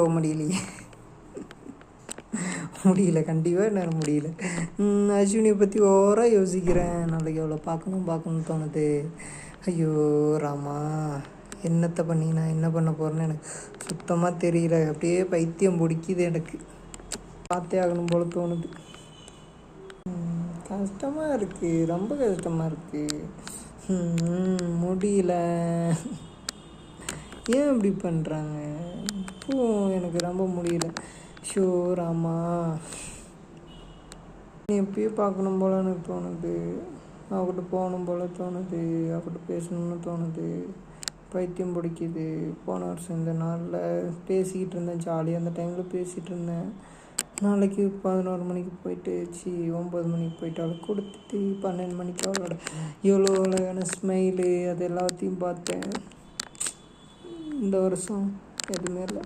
போக முடியலையே, முடியல, கண்டிப்பாக என்னால் முடியல. அஸ்வினியை பற்றி ஓவராக யோசிக்கிறேன். நாளைக்கு எவ்வளோ பார்க்கணும்னு தோணுது. ஐயோ ராமா, என்னத்தை பண்ணி நான் என்ன பண்ண போகிறேன்னு எனக்கு சுத்தமாக தெரியல. அப்படியே பைத்தியம் பிடிக்குது, எனக்கு பார்த்தே ஆகணும் போல தோணுது. கஷ்டமாக இருக்குது, ரொம்ப கஷ்டமாக இருக்குது. முடியல. ஏன் இப்படி பண்ணுறாங்க? எனக்கு ரொம்ப முடியல. ஷோ ராமா, எப்பயே பார்க்கணும் போல எனக்கு தோணுது. அவகிட்ட போகணும் போல தோணுது, அவகிட்ட பேசணும்னு தோணுது. பைத்தியம் பிடிக்குது. போன வருஷம் இந்த நாளில் பேசிக்கிட்டு இருந்தேன், ஜாலியாக அந்த டைமில் பேசிகிட்டு இருந்தேன். நாளைக்கு 11 மணிக்கு போயிட்டு 9 மணிக்கு போயிட்டு அவளை கொடுத்துட்டு 12 மணிக்கு அவளோட எவ்வளோ அழகான ஸ்மைலு அது எல்லாத்தையும் பார்த்தேன். இந்த வருஷம் எதுவுமே இல்லை.